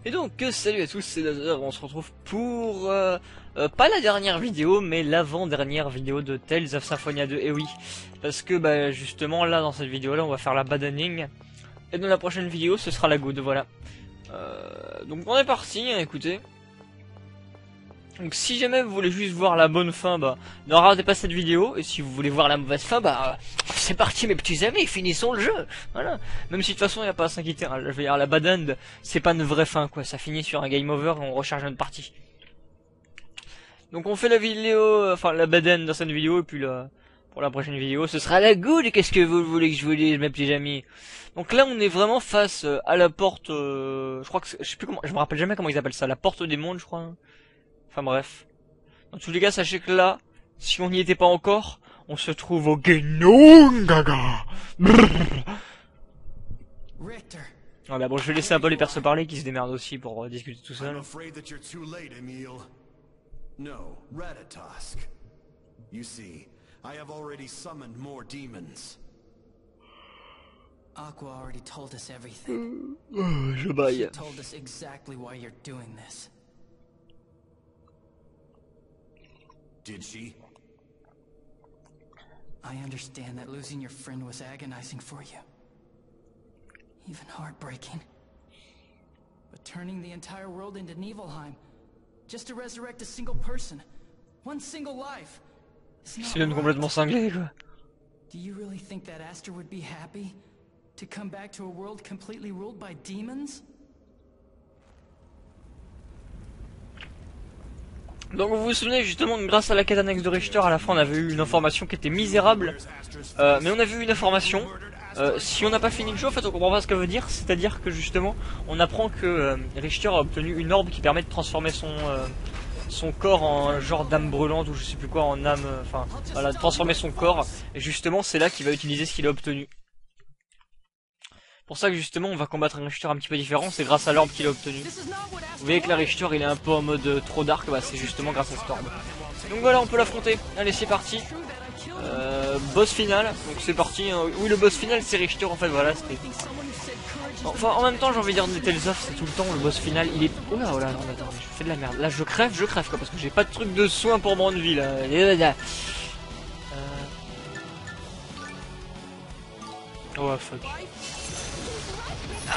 Et donc salut à tous, c'est Dazer, on se retrouve pour pas la dernière vidéo mais l'avant-dernière vidéo de Tales of Symphonia 2. Et oui, parce que bah justement là dans cette vidéo là on va faire la bad ending et dans la prochaine vidéo ce sera la good, voilà. Donc on est parti, hein, écoutez. Donc si jamais vous voulez juste voir la bonne fin, bah ne ratez pas cette vidéo. Et si vous voulez voir la mauvaise fin, bah c'est parti mes petits amis, finissons le jeu. Voilà. Même si de toute façon il n'y a pas à s'inquiéter, hein. Je veux dire, la bad end, c'est pas une vraie fin quoi, ça finit sur un game over et on recharge notre partie. Donc on fait la vidéo, enfin la bad end dans cette vidéo, et puis pour la prochaine vidéo ce sera la good. Qu'est-ce que vous voulez que je vous dise mes petits amis? Donc là on est vraiment face à la porte, je crois que je sais plus comment, je me rappelle jamais comment ils appellent ça, la porte des mondes je crois. Enfin bref. Dans tous les cas, sachez que là, si on n'y était pas encore, on se trouve au Genongaga. Voilà, bon, je vais laisser un peu les persos parler qui se démerdent aussi pour discuter tout seul. No, Ratatosk. You see, I have already summoned more demons. Aqua already told us everything. Je baille. She told us exactly why you're doing this. Did she? I understand that losing your friend was agonizing for you. Even heartbreaking. But turning the entire world into Niflheim, just to resurrect a single person, one single life, c'est même complètement cinglé quoi. Do you really think that Aster would be happy to come back to a world completely ruled by demons? Donc vous vous souvenez justement que grâce à la quête annexe de Richter, à la fin on avait eu une information qui était misérable, mais on a vu une information. Si on n'a pas fini le jeu, en fait on comprend pas ce que ça veut dire, c'est-à-dire que justement on apprend que Richter a obtenu une orbe qui permet de transformer son corps en genre d'âme brûlante ou je sais plus quoi, en âme, enfin voilà, de transformer son corps, et justement c'est là qu'il va utiliser ce qu'il a obtenu. Pour ça que justement on va combattre un Richter un petit peu différent, c'est grâce à l'orbe qu'il a obtenu. Vous voyez que la Richter il est un peu en mode trop dark, bah c'est justement grâce à cette orbe. Donc voilà, on peut l'affronter, allez c'est parti. Boss final, donc c'est parti, hein. Oui le boss final c'est Richter en fait, voilà c'était... Enfin en même temps j'ai envie de dire de Tales of, c'est tout le temps le boss final, il est... Oh là, non attends, je fais de la merde, là je crève quoi, parce que j'ai pas de truc de soin pour me rendre vie là. Oh fuck.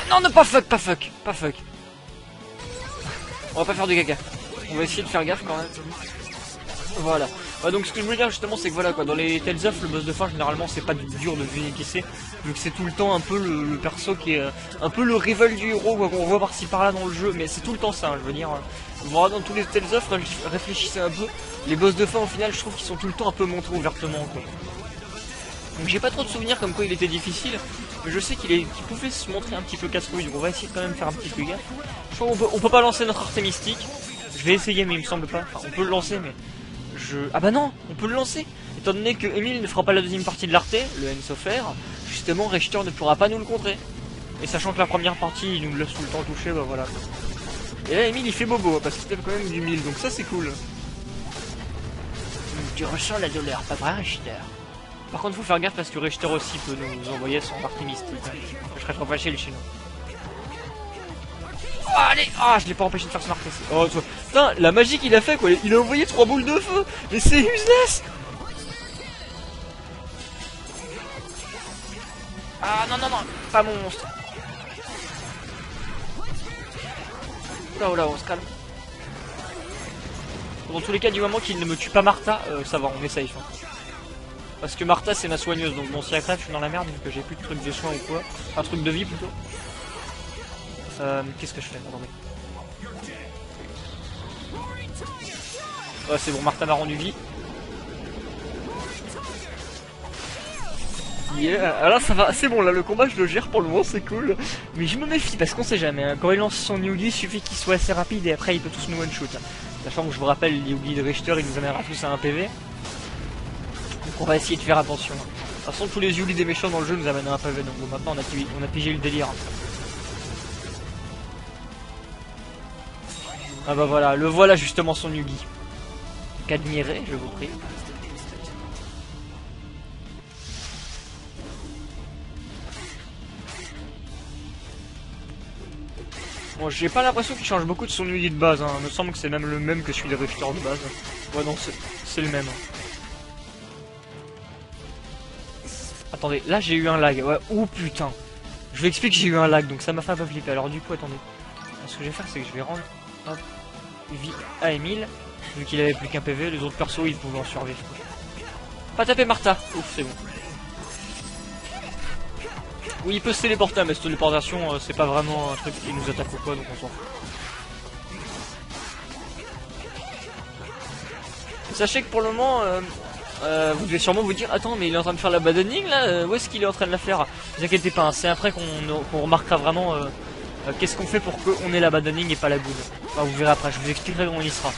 Non, pas fuck. On va pas faire de caca. On va essayer de faire gaffe quand même. Voilà. Donc ce que je voulais dire justement c'est que voilà quoi, dans les Tales of le boss de fin généralement c'est pas dur de deviner qui c'est, vu que c'est tout le temps un peu le perso qui est un peu le rival du héros quoi, qu'on voit par-ci par-là dans le jeu, mais c'est tout le temps ça, hein, je veux dire. Voilà, dans tous les Tales of, réfléchissez un peu, les boss de fin au final je trouve qu'ils sont tout le temps un peu montrés ouvertement quoi. Donc j'ai pas trop de souvenirs comme quoi il était difficile, mais je sais qu'il pouvait se montrer un petit peu casse-couille, donc on va essayer de quand même faire un petit peu gaffe. Je crois qu'on peut pas lancer notre arté mystique, je vais essayer mais il me semble pas, enfin on peut le lancer mais... Ah bah non, on peut le lancer. Étant donné que Emile ne fera pas la deuxième partie de l'arté, le Ensofer, justement Richter ne pourra pas nous le contrer. Et sachant que la première partie il nous laisse tout le temps toucher, bah voilà. Et là Emile il fait bobo, parce qu'il tape quand même du 1000, donc ça c'est cool. Tu ressens la douleur, pas vrai Richter? Par contre faut faire gaffe parce que Richter aussi peut nous envoyer son partie mystique. Je serais trop fâché le chinois. Oh, allez! Ah, je l'ai pas empêché de faire son arc. Oh, putain, la magie qu'il a fait quoi, il a envoyé 3 boules de feu! Mais c'est useless! Ah non, pas mon monstre. Oula, on se calme. Dans tous les cas, du moment qu'il ne me tue pas Martha, ça va, on est safe. Hein. Parce que Martha c'est ma soigneuse, donc bon si elle crève je suis dans la merde vu que j'ai plus de trucs de soins ou quoi. Un truc de vie plutôt. Qu'est-ce que je fais? Attendez. Ouais c'est bon, Martha m'a rendu vie. Yeah. Alors ça va, c'est bon là, le combat je le gère pour le moment, c'est cool. Mais je me méfie parce qu'on sait jamais, hein. Quand il lance son Yugi, il suffit qu'il soit assez rapide et après il peut tous nous one shoot. Sachant que je vous rappelle, le Yugi de Richter il nous amènera tous à un PV. Donc on va essayer de faire attention. De toute façon tous les Yugi des méchants dans le jeu nous amènent à un PV, donc bon maintenant on a pigé le délire. Ah bah voilà, le voilà justement son Yugi. Qu'admirer, je vous prie. Bon, j'ai pas l'impression qu'il change beaucoup de son unité de base, hein. Il me semble que c'est même le même que celui des Richter de base. Ouais, non, c'est le même. Attendez, là j'ai eu un lag. Ouais, oh putain. Je vous explique que j'ai eu un lag, donc ça m'a fait un peu flipper. Alors du coup, attendez. Ce que je vais faire, c'est que je vais rendre hop, vie à Emile. Vu qu'il avait plus qu'un PV, les autres persos, ils pouvaient en survivre. Pas taper Martha. Ouf, c'est bon. Oui, il peut se téléporter, mais cette téléportation, c'est pas vraiment un truc qui nous attaque ou quoi, donc on s'en fout. Sachez que pour le moment, vous devez sûrement vous dire, attends, mais il est en train de faire la badaning là, où est-ce qu'il est en train de la faire? Ne vous inquiétez pas, hein, c'est après qu'on remarquera vraiment qu'est-ce qu'on fait pour qu'on ait la badaning et pas la good. Enfin, vous verrez après, je vous expliquerai comment il y sera.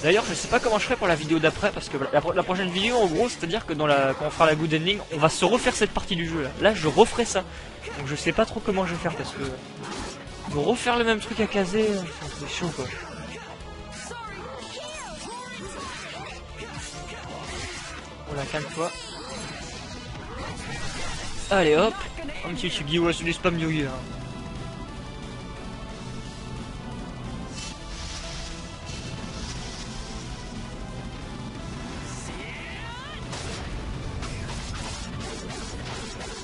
D'ailleurs, je sais pas comment je ferai pour la vidéo d'après, parce que la prochaine vidéo, en gros, c'est-à-dire que quand on fera la good ending, on va se refaire cette partie du jeu là. Là, je referai ça. Donc je sais pas trop comment je vais faire, parce que de refaire le même truc à caser, c'est chaud quoi. Voilà, calme-toi. Allez hop, un petit Tsugi, ouais, c'est du spam Yugi là.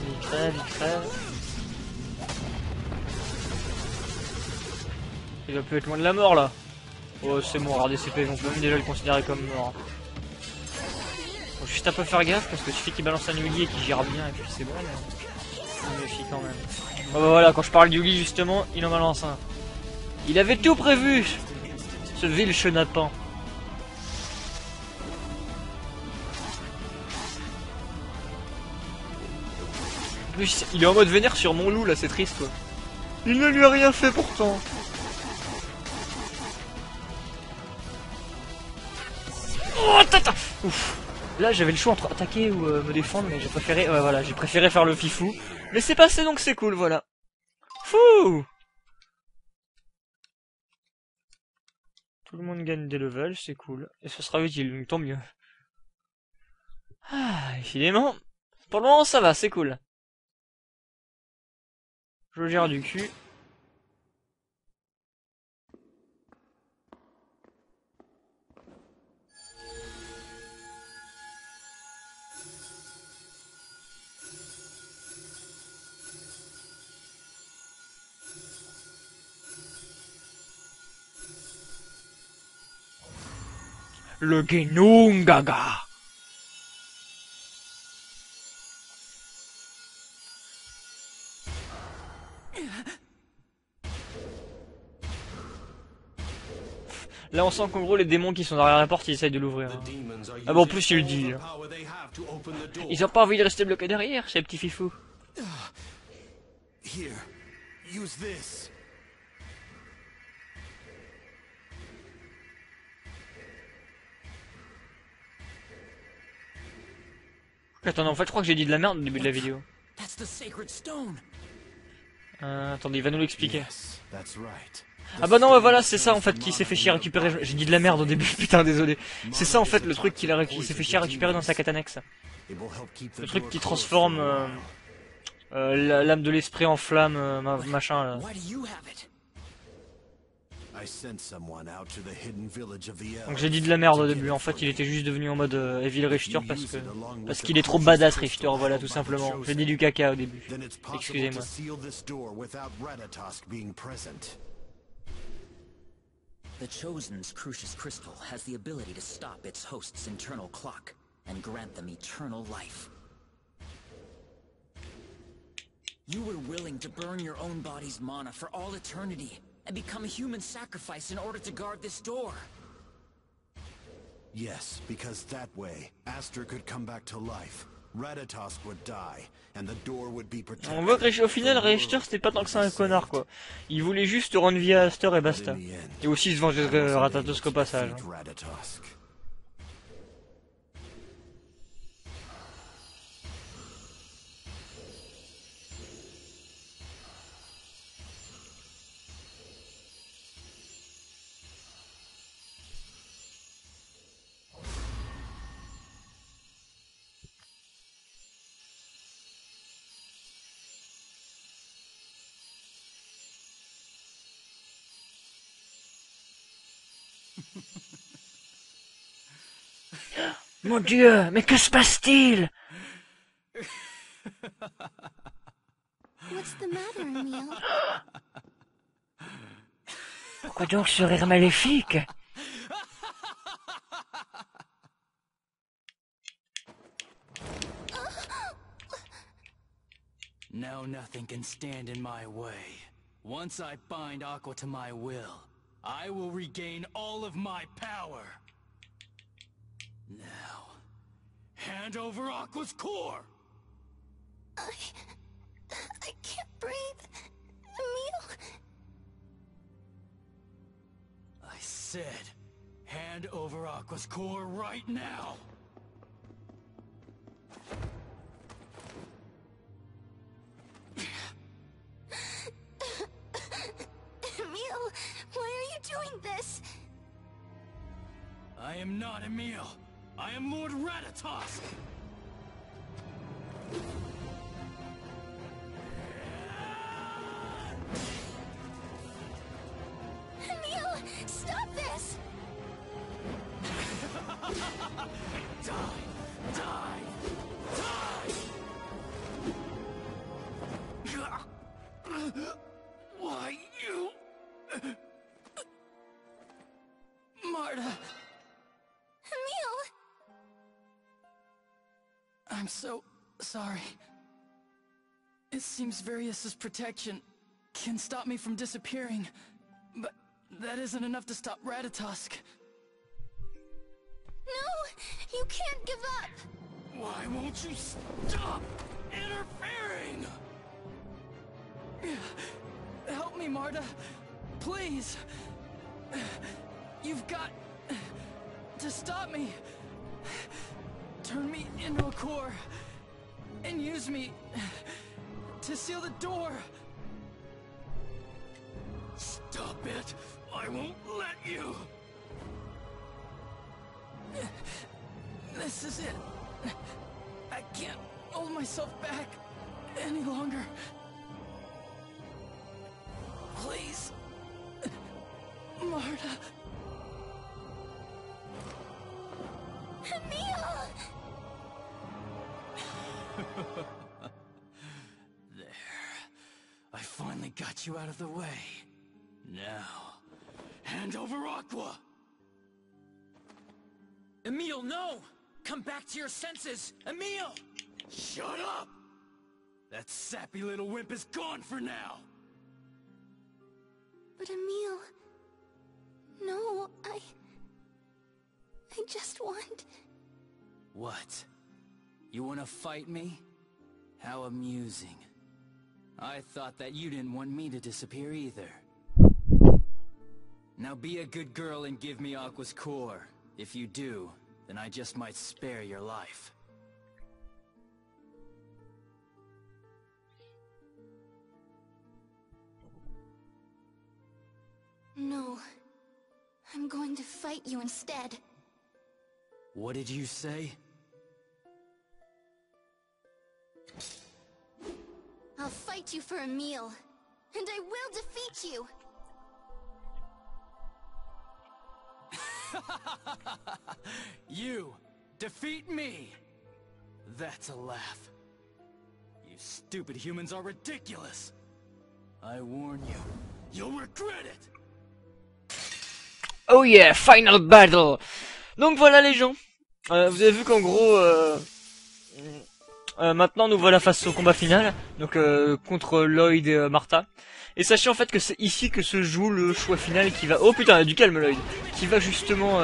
Il crève, il crève. Il va plus être loin de la mort là. Oh, c'est bon, regardez ses PV, on peut même déjà le considérer comme mort. Faut juste un peu faire gaffe parce que suffit qu'il balance un Yugi et qu'il gère bien et puis c'est bon, mais on méfie quand même. Oh bah voilà, quand je parle de Yugi justement, il en balance un. Il avait tout prévu, ce vil chenapan. En plus, il est en mode vénère sur mon loup là, c'est triste quoi. Il ne lui a rien fait pourtant. Oh tata. Ouf. Là j'avais le choix entre attaquer ou me défendre, mais j'ai préféré, ouais voilà, j'ai préféré faire le fifou. Mais c'est passé donc c'est cool, voilà. Fouh. Tout le monde gagne des levels, c'est cool. Et ce sera utile, donc tant mieux. Ah, évidemment. Pour le moment ça va, c'est cool. Je gère du cul. Le Genungaga. Là on sent qu'en gros les démons qui sont derrière la porte ils essayent de l'ouvrir. Ah bon en plus il le dit. Ils ont pas envie de rester bloqués derrière ces petits fifous. Here, use this. Attends, en fait je crois que j'ai dit de la merde au début de la vidéo. That's the sacred stone. Attendez, il va nous l'expliquer. Yes, that's right. Ah bah non, ouais, voilà, c'est ça en fait qui s'est fait chier à récupérer. J'ai dit de la merde au début, putain, désolé. C'est ça en fait le truc qui s'est fait chier à récupérer dans sa quête annexe. Le truc qui transforme l'âme de l'esprit en flamme, machin là. Why do you have it? I sent someone out to the hidden village of the Donc j'ai dit de la merde au début, en fait il était juste devenu en mode Evil Richter parce qu'il est trop badass Richter, voilà tout simplement. J'ai dit du caca au début. Excusez-moi. The Chosen's Crucius Crystal has the ability to stop its host's internal clock and grant them eternal life. You were willing to burn your own body's mana for all eternity and become a human sacrifice in order to guard this door. Yes, because that way, Aster could come back to life. Ratatosk would die, and the door would be protected. On voit que au final Richter c'était pas tant que ça un connard quoi. Il voulait juste rendre vie à Aster et basta. Et aussi se venger de Ratatosk au passage. Mon Dieu, mais que se passe-t-il? What's the matter, Emil? Pourquoi donc ce rire maléfique? Now nothing can stand in my way. Once I bind Aqua to my will, I will regain all of my power. Now, hand over Aqua's core! I can't breathe. Emil. I said, hand over Aqua's core right now! Emil, why are you doing this? I am not Emil. I am Lord Ratatosk! Emil, stop this! Die! Die! Die! Why you? Marta! Emil! I'm so sorry. It seems Various' protection can stop me from disappearing, but that isn't enough to stop Ratatosk. No! You can't give up! Why won't you stop interfering? Help me, Marta. Please. You've got to stop me. Turn me into a core and use me to seal the door. Stop it. I won't let you. This is it. I can't hold myself back any longer. Please. Marta. Emil! There. I finally got you out of the way. Now, hand over Aqua! Emil, no! Come back to your senses! Emil! Shut up! That sappy little wimp is gone for now! But Emil... No, I just want... What? You wanna fight me? How amusing. I thought that you didn't want me to disappear either. Now be a good girl and give me Aqua's core. If you do, then I just might spare your life. No. I'm going to fight you instead. What did you say? I'll fight you for Emil. And I will defeat you! You defeat me! That's a laugh. You stupid humans are ridiculous! I warn you, you'll regret it! Oh yeah, final battle. Donc voilà les gens. Vous avez vu qu'en gros, maintenant nous voilà face au combat final. Donc contre Lloyd et Martha. Et sachez en fait que c'est ici que se joue le choix final qui va... Oh putain, du calme Lloyd. Qui va justement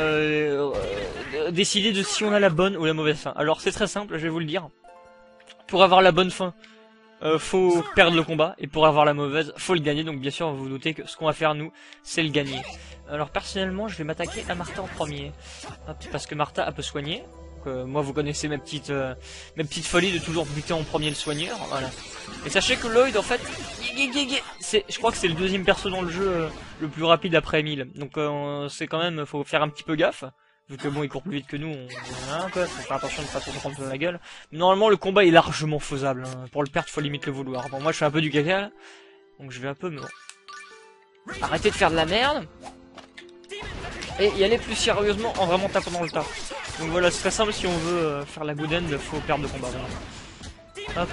décider de si on a la bonne ou la mauvaise fin. Alors c'est très simple, je vais vous le dire. Pour avoir la bonne fin, faut perdre le combat. Et pour avoir la mauvaise, faut le gagner. Donc bien sûr, vous vous doutez que ce qu'on va faire nous, c'est le gagner. Alors personnellement, je vais m'attaquer à Martha en premier. Hop, parce que Martha, elle peut soigner. Moi, vous connaissez mes petites folies de toujours buter en premier le soigneur. Voilà. Et sachez que Lloyd, en fait, je crois que c'est le deuxième perso dans le jeu le plus rapide après Emil. Donc c'est quand même, faut faire un petit peu gaffe. Vu que bon, il court plus vite que nous, quoi, faut faire attention de pas trop se prendre dans la gueule. Mais normalement, le combat est largement faisable. Hein. Pour le perdre, faut limite le vouloir. Bon, moi, je fais un peu du caca, là. Donc je vais un peu me... Arrêtez de faire de la merde. et y aller plus sérieusement en vraiment tapant dans le tas. Donc voilà, c'est très simple, si on veut faire la good end, faut perdre le combat. Voilà. Hop.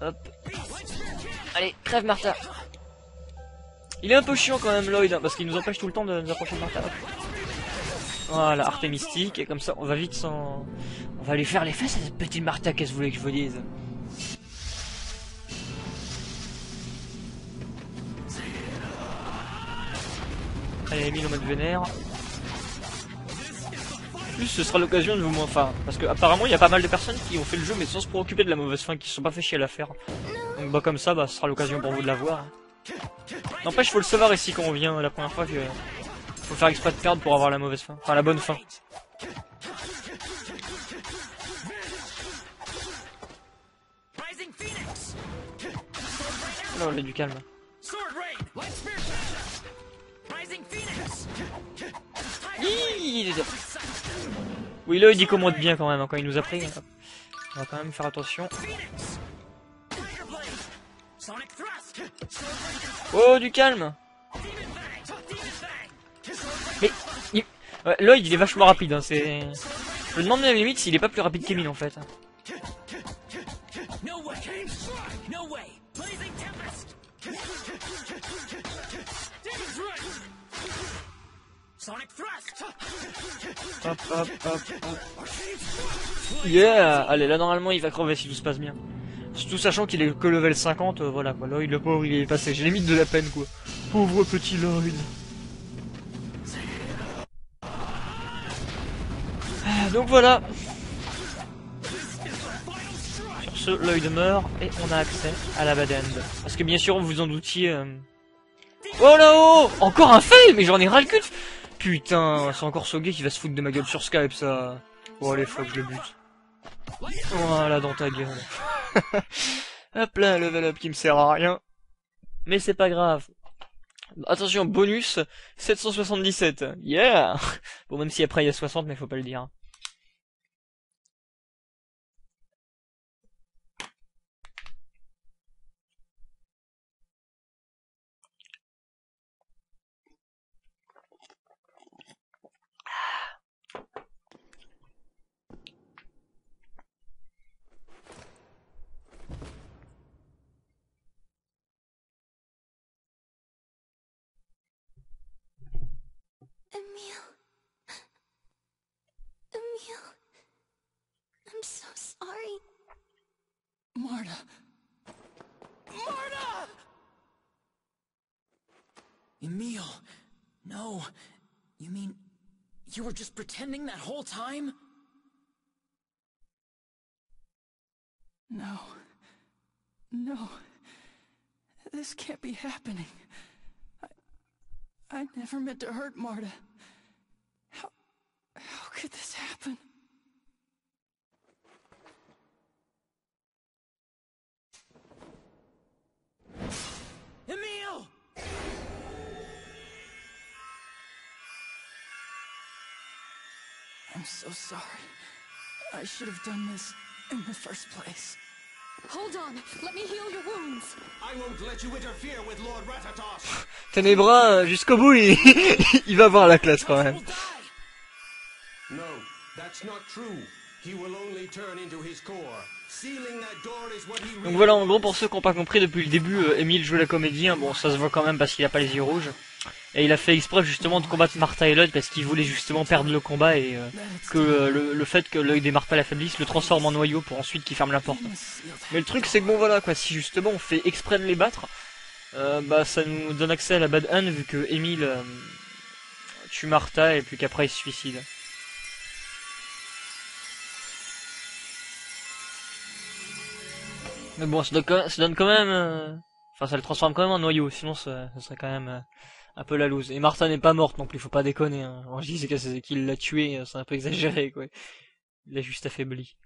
Hop. Allez, crève Martha. Il est un peu chiant quand même Lloyd, hein, parce qu'il nous empêche tout le temps de nous approcher de Martha. Hop. Voilà, arte mystique, et comme ça on va vite s'en... On va lui faire les fesses à cette petite Martha, qu'est-ce que vous voulez que je vous dise? Allez, Emile en mode vénère. En plus, ce sera l'occasion de vous... Enfin, parce que apparemment il y a pas mal de personnes qui ont fait le jeu mais sans se préoccuper de la mauvaise fin, qui se sont pas fait chier à la faire. Donc bah comme ça, bah ce sera l'occasion pour vous de la voir. N'empêche, faut le savoir ici quand on vient la première fois que... Faut faire exprès de perdre pour avoir la mauvaise fin. Enfin, la bonne fin. Là, on a du calme. Oui, là, il dit commande bien quand même, quand il nous a pris. On va quand même faire attention. Oh, du calme. Mais ouais, Lloyd il est vachement rapide, hein, c'est... Je me demande à la limite s'il est pas plus rapide qu'Emile en fait. Hop, hop, hop, hop. Yeah. Allez, là normalement il va crever si tout se passe bien. Surtout sachant qu'il est que level 50, voilà quoi. Lloyd le pauvre il est passé, j'ai limite de la peine quoi. Pauvre petit Lloyd. Donc voilà. Sur ce, Lloyd meurt et on a accès à la bad end. Parce que bien sûr, vous vous en doutiez... Oh là-haut! Encore un fail! Mais j'en ai ras le cul! Putain, c'est encore Soge qui va se foutre de ma gueule sur Skype, ça. Oh allez, fuck, je le bute. Voilà, dans ta gueule. Hop là, un level up qui me sert à rien. Mais c'est pas grave. Attention, bonus 777. Yeah! Bon, même si après il y a 60, mais faut pas le dire. Emile. Emile. I'm so sorry. Marta. Marta! Emile, no. You mean, you were just pretending that whole time? No. No. This can't be happening. I never meant to hurt Marta. How could this happen? Emile! I'm so sorry. I should have done this in the first place. Hold on. Let me heal your wounds. I won't let you interfere with Lord Rathatos. Ténébras, jusqu'au bout, il va avoir la classe quand même. No, that's not true. He will only turn into his core. Sealing that door is what he Donc voilà, en gros, pour ceux qui n'ont pas compris depuis le début, Emile joue la comédie, hein, bon ça se voit quand même parce qu'il a pas les yeux rouges. Et il a fait exprès justement de combattre Martha et Lloyd parce qu'il voulait justement perdre le combat et que le fait que Lloyd et Martha l'affaiblissent le transforme en noyau pour ensuite qu'il ferme la porte. Mais le truc c'est que bon voilà quoi, si justement on fait exprès de les battre, bah ça nous donne accès à la bad end vu que Emile tue Martha et puis qu'après il se suicide. Mais bon, ça donne quand même... Enfin, ça le transforme quand même en noyau, sinon ça serait quand même un peu la loose. Et Martha n'est pas morte non plus, faut pas déconner. Hein. Alors, je dis qu'il l'a tué, c'est un peu exagéré, quoi. Il l'a juste affaibli.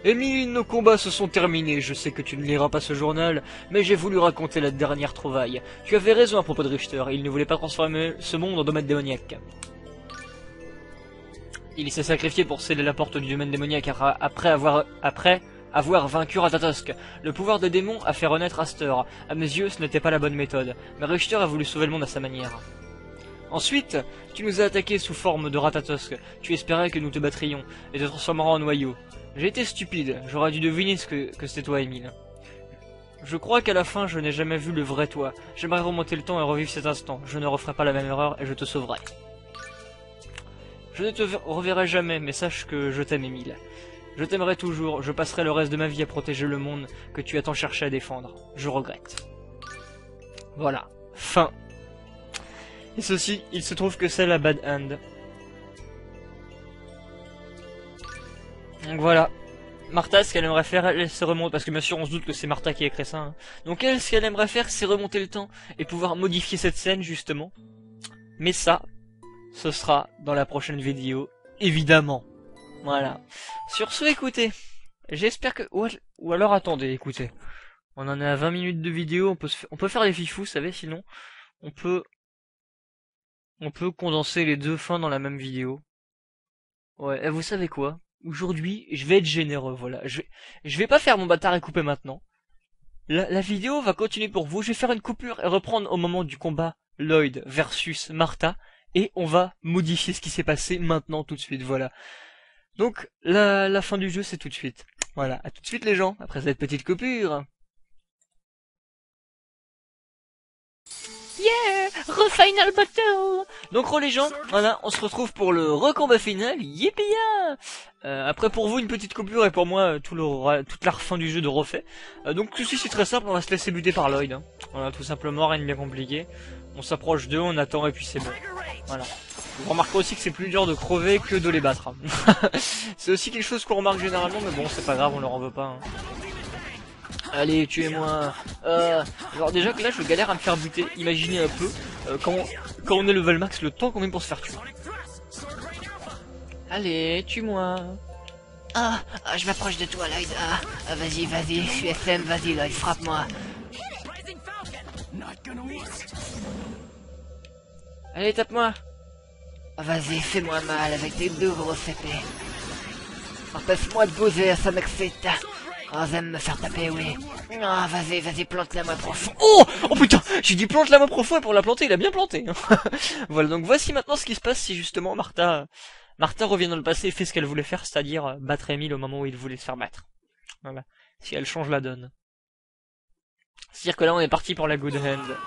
Émile, nos combats se sont terminés. Je sais que tu ne liras pas ce journal, mais j'ai voulu raconter la dernière trouvaille. Tu avais raison à propos de Richter. Il ne voulait pas transformer ce monde en domaine démoniaque. Il s'est sacrifié pour sceller la porte du domaine démoniaque après avoir vaincu Ratatosk. Le pouvoir des démons a fait renaître Aster. À mes yeux, ce n'était pas la bonne méthode. Mais Richter a voulu sauver le monde à sa manière. Ensuite, tu nous as attaqués sous forme de Ratatosk. Tu espérais que nous te battrions et te transformerions en noyau. J'ai été stupide. J'aurais dû deviner que c'était toi, Émile. Je crois qu'à la fin, je n'ai jamais vu le vrai toi. J'aimerais remonter le temps et revivre cet instant. Je ne referai pas la même erreur et je te sauverai. Je ne te reverrai jamais, mais sache que je t'aime, Émile. Je t'aimerai toujours, je passerai le reste de ma vie à protéger le monde que tu as tant cherché à défendre. Je regrette. Voilà. Fin. Et ceci, il se trouve que c'est la Bad End. Donc voilà. Martha, ce qu'elle aimerait faire, elle se remonte, parce que bien sûr on se doute que c'est Martha qui a écrit ça. Hein. Donc elle, ce qu'elle aimerait faire, c'est remonter le temps et pouvoir modifier cette scène, justement. Mais ça, ce sera dans la prochaine vidéo, évidemment. Voilà. Sur ce, écoutez, j'espère que... Ou alors attendez, écoutez. On en est à 20 minutes de vidéo, on peut faire les fifous, vous savez, sinon on peut condenser les deux fins dans la même vidéo. Ouais, et vous savez quoi? Aujourd'hui, je vais être généreux, voilà. Je vais pas faire mon bâtard et couper maintenant. La vidéo va continuer pour vous, je vais faire une coupure et reprendre au moment du combat Lloyd versus Martha. Et on va modifier ce qui s'est passé maintenant tout de suite, voilà. Donc, la fin du jeu, c'est tout de suite. Voilà, à tout de suite les gens, après cette petite coupure. Yeah! Re-final battle! Donc les gens, voilà, on se retrouve pour le recombat final, yippee! Après pour vous une petite coupure et pour moi toute la fin du jeu de refait. Donc tout ceci c'est très simple, on va se laisser buter par Lloyd. Hein. Voilà, tout simplement, rien de bien compliqué. On s'approche d'eux, on attend et puis c'est bon. Voilà. Vous remarquerez aussi que c'est plus dur de crever que de les battre. Hein. C'est aussi quelque chose qu'on remarque généralement, mais bon c'est pas grave, on leur en veut pas. Hein. Allez, tuez-moi. Alors déjà que là je galère à me faire buter. Imaginez un peu quand on est level max, le temps qu'on met pour se faire tuer. Allez, tue-moi. Je m'approche de toi, Lloyd. Vas-y, je suis FM, vas-y, Lloyd, frappe-moi. Allez, tape-moi. Vas-y, fais-moi mal avec tes deux grosses épées. Empêche-moi de bouger, ça m'excite. J'aime me faire taper, oui. Vas-y, plante-la moi profond. Oh putain, j'ai dit plante la main profond et pour la planter, il a bien planté. Voilà, donc voici maintenant ce qui se passe si justement Martha revient dans le passé et fait ce qu'elle voulait faire, c'est-à-dire battre Émile au moment où il voulait se faire battre. Voilà, si elle change la donne. C'est-à-dire que là on est parti pour la good hand.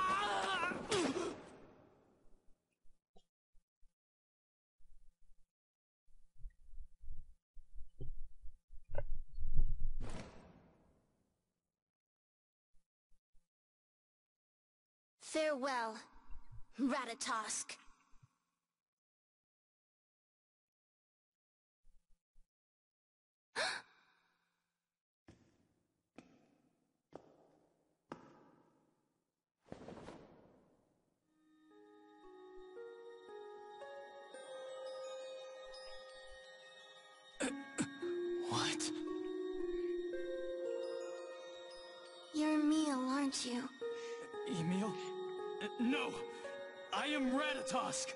Farewell, Ratatosk. What? You're Emil, aren't you? Emil? No! I am Ratatosk!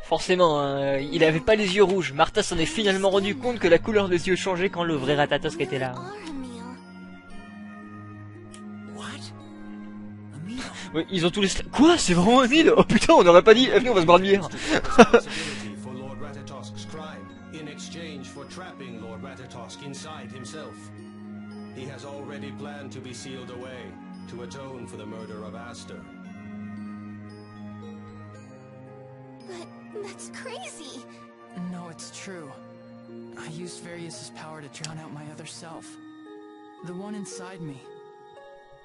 Forcément, hein, il avait pas les yeux rouges. Martha s'en est finalement rendu compte que la couleur des yeux changeait quand le vrai Ratatosk était là. Oui, ils ont tous les... Quoi? C'est vraiment Emile? Oh putain, on aurait pas dit. Venez, on va se boire une bière. For Lord Ratatosk's crime, in exchange for trapping Lord Ratatosk inside himself. He has already planned to be sealed away, to atone for the murder of Aster. But that's crazy. No, it's true. I used Various' power to drown out my other self. The one inside me.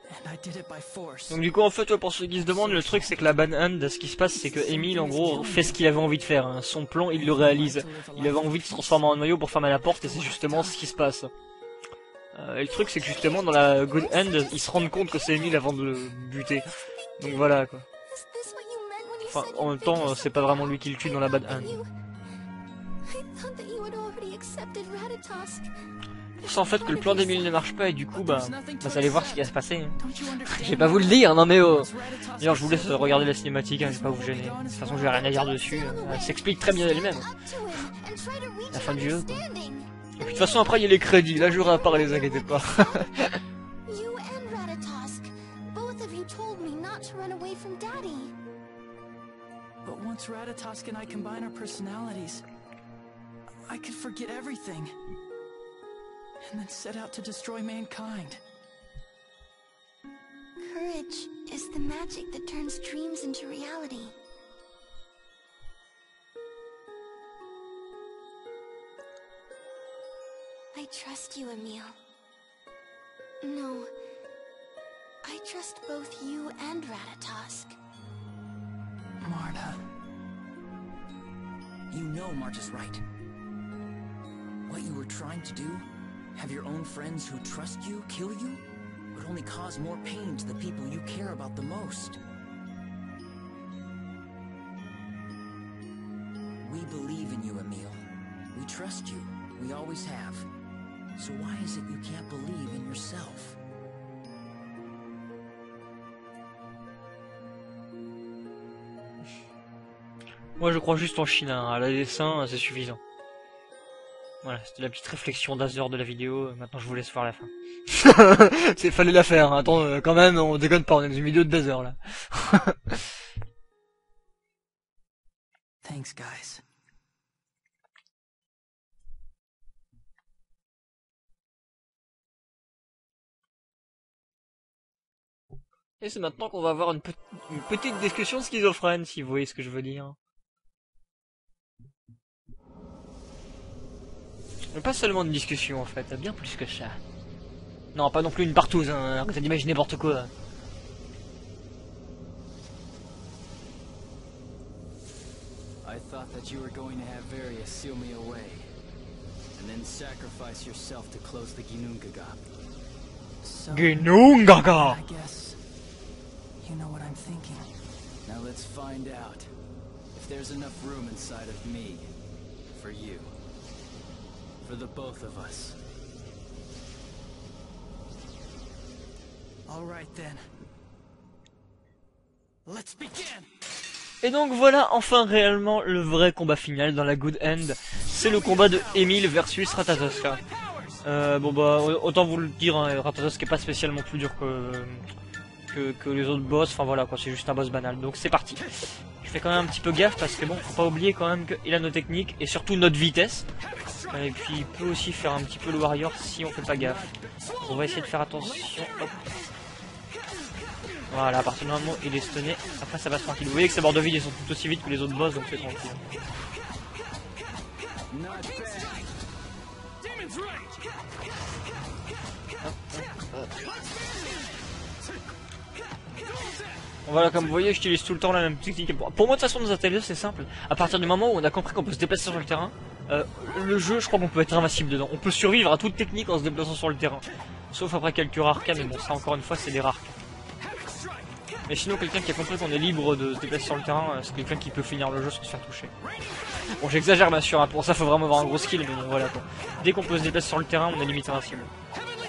And I did it by force. Donc du coup en fait ouais, pour ceux qui se demandent, le truc c'est que la Bad Hand, ce qui se passe c'est que Emile en gros fait ce qu'il avait envie de faire, hein. Son plan il le réalise, il avait envie de se transformer en noyau pour fermer la porte et c'est justement ce qui se passe. Et le truc c'est que justement dans la Good Hand ils se rendent compte que c'est Emile avant de le buter, donc voilà quoi. Enfin en même temps c'est pas vraiment lui qui le tue dans la Bad Hand. I Did Ratatosk... Pour ça en fait que le plan d'Emile ne marche pas et du coup bah vous allez voir ce qui va se passer. Je vais pas vous le dire, non mais oh. D'ailleurs je vous laisse regarder la cinématique, hein, je vais pas vous gêner. De toute façon je vais rien à dire dessus, elle s'explique très bien elle-même. La fin du jeu quoi. Et puis de toute façon après il y a les crédits, là j'aurai à parler, les inquiétez pas. You and Ratatosk, both of you told me not to run away from Daddy. But once Ratatosk and I combine our personalities, I could forget everything. And then set out to destroy mankind. Courage is the magic that turns dreams into reality. I trust you, Emile. No, I trust both you and Ratatosk. Marta. You know Marta's right. What you were trying to do, have your own friends who trust you kill you, would only cause more pain to the people you care about the most. We believe in you, Emile. We trust you. We always have. So why is it you can't believe in yourself? Moi je crois juste en Chine, hein. À la dessin c'est suffisant. Voilà, c'était la petite réflexion d'Azur de la vidéo, maintenant je vous laisse voir la fin. C'est fallait la faire, hein. Attends, quand même, on déconne pas, on est dans une vidéo de d'Azur là. Thanks, guys. Et c'est maintenant qu'on va avoir une petite discussion schizophrène, si vous voyez ce que je veux dire. Mais pas seulement une discussion en fait, bien plus que ça. Non, pas non plus une partouze, hein, arrêtez d'imaginer n'importe quoi. I thought that you were going to have Various seal me away, and then sacrifice yourself to close the Ginnungaga. So, Ginnungaga! I guess you know what I'm thinking. Now let's find out if there's enough room inside of me for you. For the both of us. All right then. Let's begin. Et donc voilà enfin réellement le vrai combat final dans la Good End. C'est le combat de Emile versus Ratatosk. Bon bah autant vous le dire, hein, Ratatosk est pas spécialement plus dur que les autres boss. Enfin voilà quoi, c'est juste un boss banal. Donc c'est parti. Je fais quand même un petit peu gaffe parce que bon, faut pas oublier quand même qu'il a nos techniques et surtout notre vitesse. Et puis il peut aussi faire un petit peu le warrior si on fait pas gaffe. On va essayer de faire attention. Hop. Voilà, à partir du moment où il est stunné, après ça passe tranquille. Vous voyez que ces bords de vide ils sont tout aussi vite que les autres boss, donc c'est tranquille. Voilà, comme vous voyez, j'utilise tout le temps la même technique. Pour moi, de toute façon, dans Atelier, c'est simple. À partir du moment où on a compris qu'on peut se déplacer sur le terrain, le jeu, je crois qu'on peut être invincible dedans. On peut survivre à toute technique en se déplaçant sur le terrain. Sauf après quelques rares cas, mais bon, ça encore une fois, c'est des rares cas. Mais sinon, quelqu'un qui a compris qu'on est libre de se déplacer sur le terrain, c'est quelqu'un qui peut finir le jeu sans se faire toucher. Bon, j'exagère bien sûr, hein. Pour ça, faut vraiment avoir un gros skill, mais bon, voilà quoi. Dès qu'on peut se déplacer sur le terrain, on est limite invincible.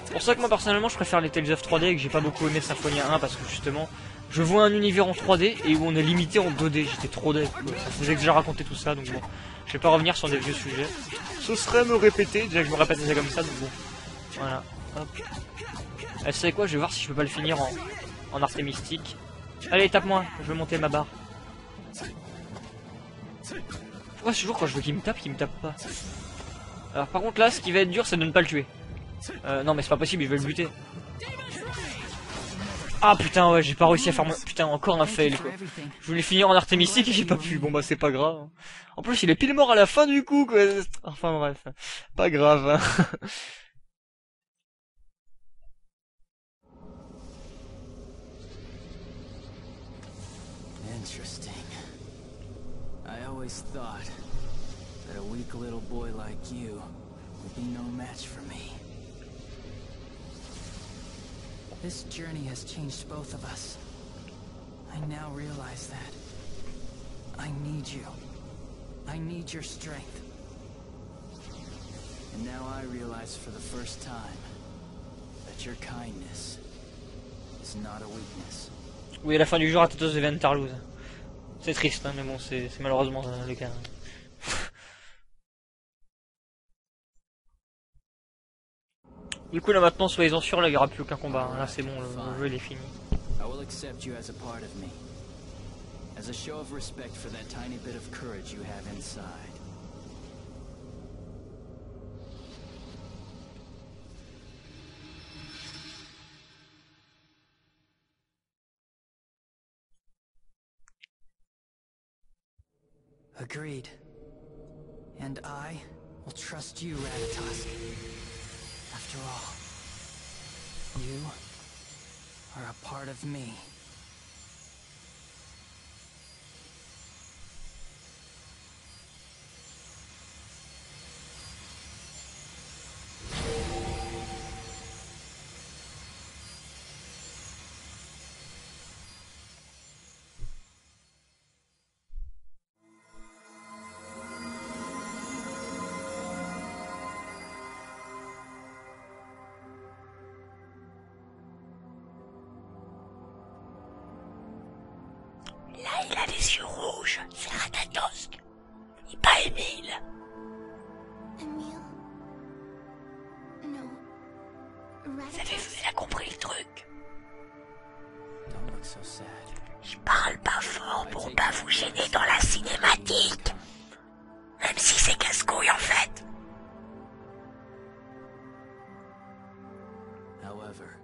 C'est pour ça que moi, personnellement, je préfère les Tales of 3D et que j'ai pas beaucoup aimé Symphonia 1 parce que justement, je vois un univers en 3D et où on est limité en 2D. J'étais trop deck. Ça faisait déjà raconter tout ça, donc bon. Je vais pas revenir sur des vieux sujets. Ce serait me répéter, déjà que je me répète déjà comme ça, donc bon. Voilà. Hop. Vous savez quoi, je vais voir si je peux pas le finir en artémistique. Allez, tape-moi, je veux monter ma barre. Pourquoi toujours quand je veux qu'il me tape pas. Alors par contre là, ce qui va être dur, c'est de ne pas le tuer. Non mais c'est pas possible, je vais le buter. Ah putain, ouais, j'ai pas réussi à faire mon... Putain, encore un fail quoi. Je voulais finir en artémistique et j'ai pas pu. Bon bah c'est pas grave. En plus il est pile mort à la fin du coup quoi. Enfin bref, pas grave hein. Interesting. I always thought that a weak little boy like you would be no match for me. This journey has changed both of us. I now realize that. I need you. I need your strength. And now I realize for the first time that your kindness is not a weakness. Oui, à la fin du jour, Ratatos devient Tarlouse. C'est triste, hein, mais bon, c'est malheureusement le cas. Du coup, là maintenant, soyez-en sûrs, là, il n'y aura plus aucun combat. Hein. Là, c'est bon, le jeu il est fini. I will accept you as a part of me. As a show of respect for that tiny bit of courage you have inside. Agreed. And I will trust you, Ratatosk. After all, you are a part of me. Là, il a les yeux rouges, c'est Ratatosk. Et pas Emile. Emile? No. Vous avez vu, Ratatosk? il a compris le truc. Don't look so sad. Je parle pas fort pour pas vous gêner dans la cinématique. Même si c'est casse-couille en fait. However,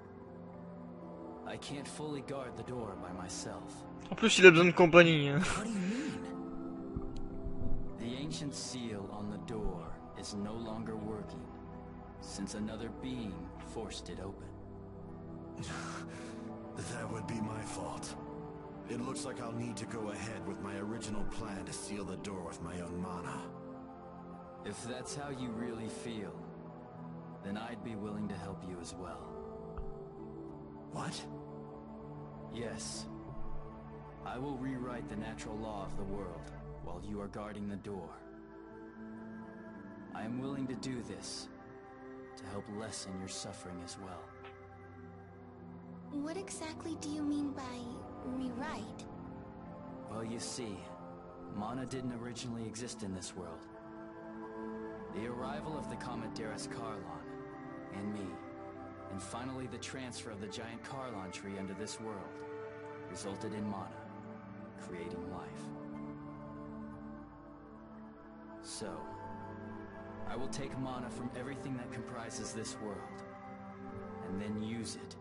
I can't fully guard the door by myself. En plus, il a besoin de compagnie. Hein. What do you mean? The ancient seal on the door is no longer working, since another being forced it open. That would be my fault. It looks like I'll need to go ahead with my original plan to seal the door with my own mana. If that's how you really feel, then I'd be willing to help you as well. What? Yes. I will rewrite the natural law of the world while you are guarding the door. I am willing to do this to help lessen your suffering as well. What exactly do you mean by rewrite? Well, you see, mana didn't originally exist in this world. The arrival of the comet Darius Carlon, and me, and finally the transfer of the giant Carlon tree under this world, resulted in mana, creating life. So, I will take mana from everything that comprises this world, and then use it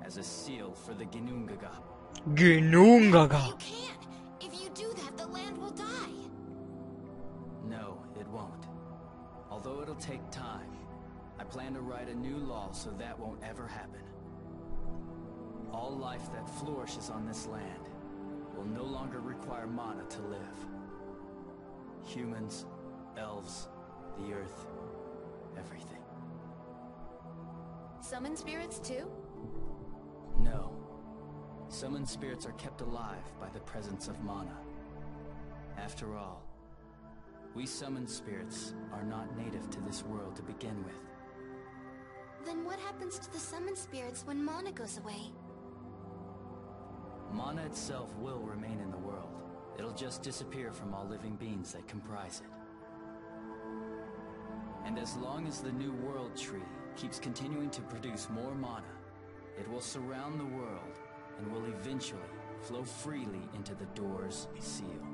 as a seal for the Ginnungaga. Ginnungaga. You can't! If you do that, the land will die! No, it won't. Although it'll take time, I plan to write a new law so that won't ever happen. All life that flourishes on this land will no longer require mana to live. Humans, elves, the earth, everything. Summon spirits too? No. Summoned spirits are kept alive by the presence of mana. After all, we summoned spirits are not native to this world to begin with. Then what happens to the summoned spirits when mana goes away? Mana itself will remain in the world. It'll just disappear from all living beings that comprise it. And as long as the New World Tree keeps continuing to produce more mana, it will surround the world and will eventually flow freely into the door's seal.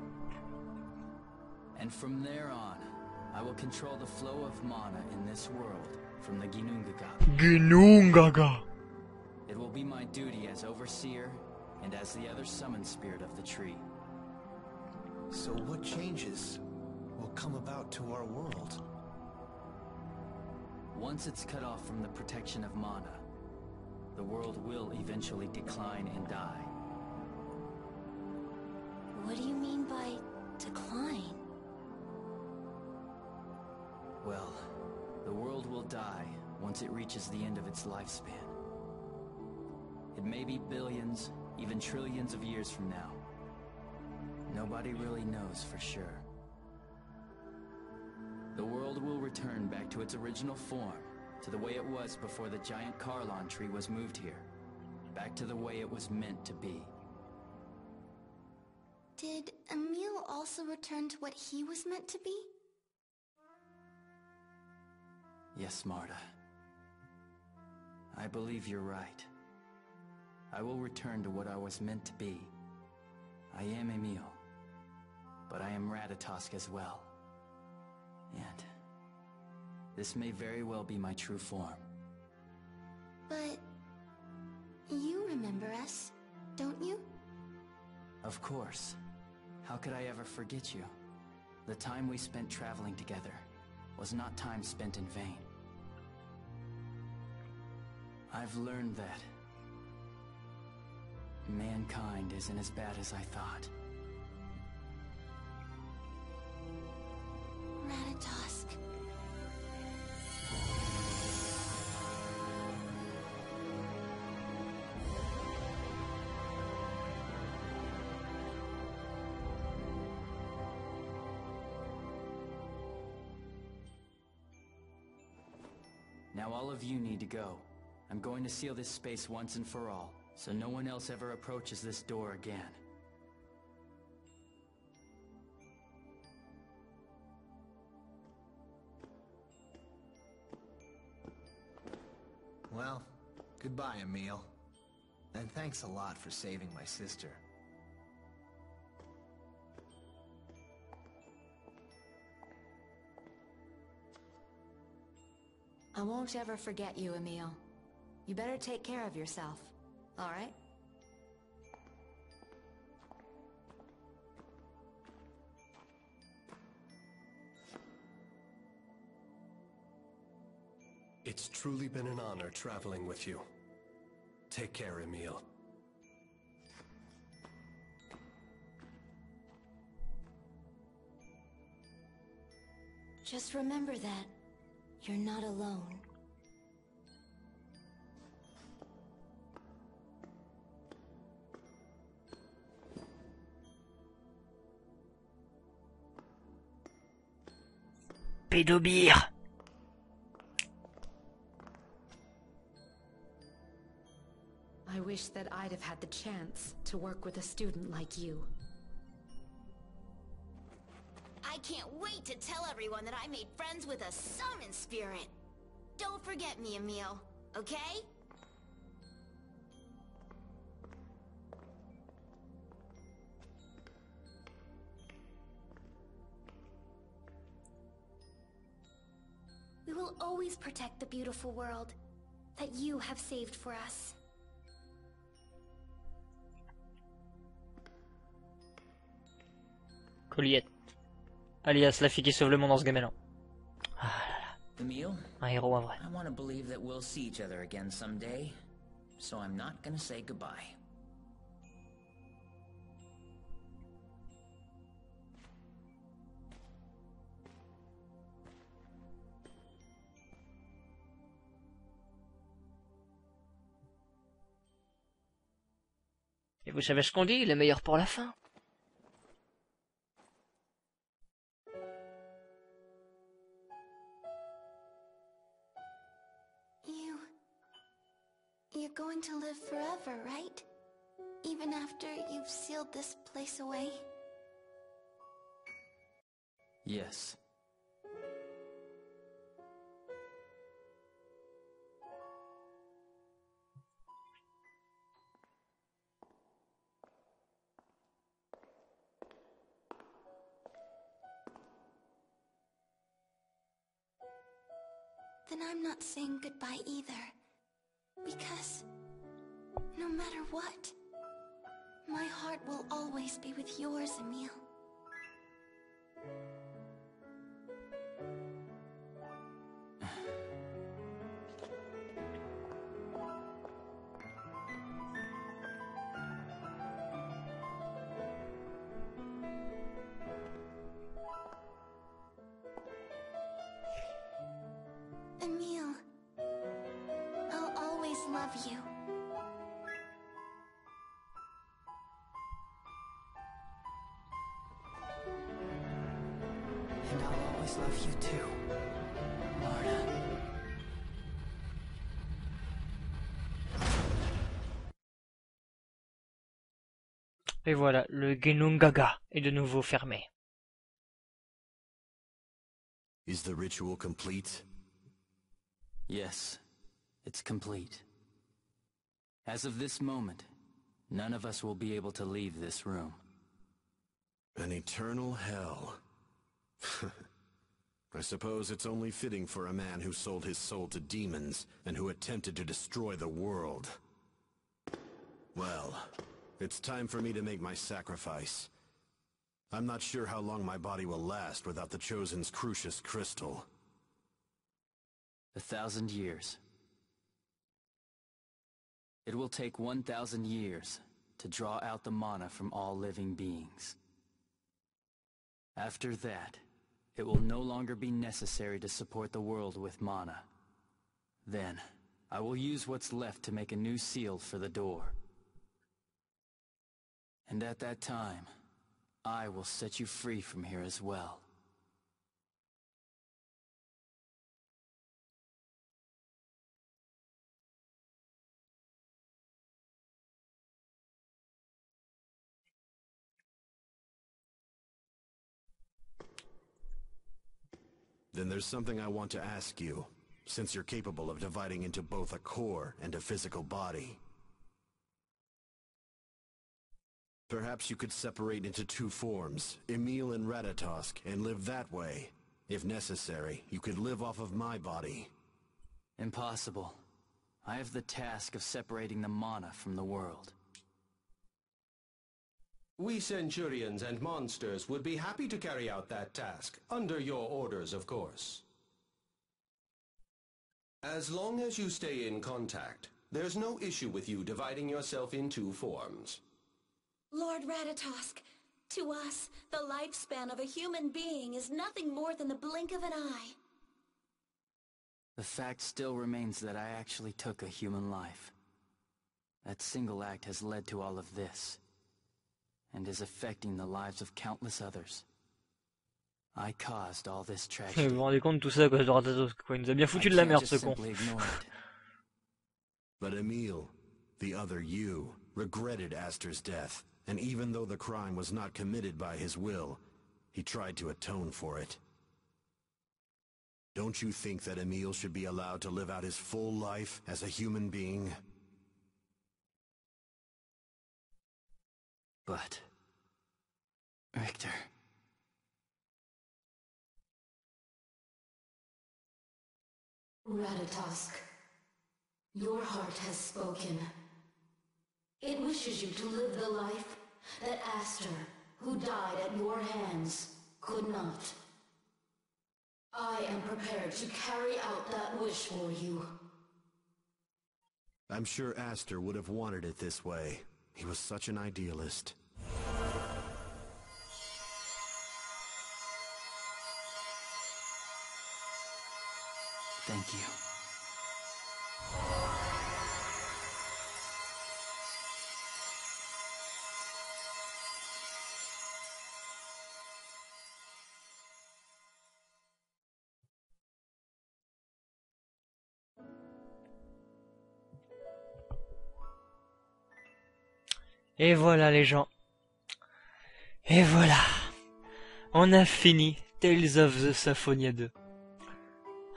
And from there on, I will control the flow of mana in this world from the Ginnungaga. Ginnungaga. It will be my duty as Overseer and as the other summoned spirit of the tree. So what changes will come about to our world? Once it's cut off from the protection of mana, the world will eventually decline and die. What do you mean by decline? Well, the world will die once it reaches the end of its lifespan. It may be billions, even trillions of years from now. Nobody really knows for sure. The world will return back to its original form, to the way it was before the giant Carlon tree was moved here. Back to the way it was meant to be. Did Emil also return to what he was meant to be? Yes, Marta. I believe you're right. I will return to what I was meant to be. I am Emil, but I am Ratatosk as well. And this may very well be my true form. But you remember us, don't you? Of course. How could I ever forget you? The time we spent traveling together was not time spent in vain. I've learned that mankind isn't as bad as I thought. Ratatosk. Now all of you need to go. I'm going to seal this space once and for all, so no one else ever approaches this door again. Well, goodbye, Emil. And thanks a lot for saving my sister. I won't ever forget you, Emil. You better take care of yourself, all right? It's truly been an honor traveling with you. Take care, Emil. Just remember that you're not alone. Pédobire. I wish that I'd have had the chance to work with a student like you. I can't wait to tell everyone that I made friends with a summon spirit. Don't forget me, Emil, okay? We will always protect the beautiful world that you have saved for us. Colliette. Alias la fille qui sauve le monde dans ce gamelan. Emil, Un héros en vrai. I want to believe that we'll see each other again someday, so I'm not gonna say goodbye. Et vous savez ce qu'on dit, le meilleur pour la fin. You're going to live forever, right? Even after you've sealed this place away? Yes. Then I'm not saying goodbye either. Because no matter what, my heart will always be with yours, Emil. Emil, I'll always love you. And I'll always love you too. Et voilà, le Genungaga est de nouveau fermé. Is the ritual complete? Yes, it's complete. As of this moment, none of us will be able to leave this room. An eternal hell. I suppose it's only fitting for a man who sold his soul to demons and who attempted to destroy the world. Well, it's time for me to make my sacrifice. I'm not sure how long my body will last without the Chosen's Crucius Crystal. 1,000 years. It will take 1,000 years to draw out the mana from all living beings. After that, it will no longer be necessary to support the world with mana. Then, I will use what's left to make a new seal for the door. And at that time, I will set you free from here as well. Then there's something I want to ask you, since you're capable of dividing into both a core and a physical body. Perhaps you could separate into two forms, Emil and Ratatosk, and live that way. If necessary, you could live off of my body. Impossible. I have the task of separating the mana from the world. We Centurions and monsters would be happy to carry out that task, under your orders, of course. As long as you stay in contact, there's no issue with you dividing yourself in two forms. Lord Ratatosk, to us, the lifespan of a human being is nothing more than the blink of an eye. The fact still remains that I actually took a human life. That single act has led to all of this, and is affecting the lives of countless others. I caused all this tragedy. Vous vous rendez compte de tout ça à cause de Ratatosk, quoi. Il nous a bien foutu de la merde, ce con. But Emil, the other you, regretted Aster's death, and even though the crime was not committed by his will, he tried to atone for it. Don't you think that Emil should be allowed to live out his full life as a human being? But... Richter... Ratatosk, your heart has spoken. It wishes you to live the life that Aster, who died at your hands, could not. I am prepared to carry out that wish for you. I'm sure Aster would have wanted it this way. He was such an idealist. Thank you. Et voilà les gens. Et voilà. On a fini Tales of the Symphonia 2.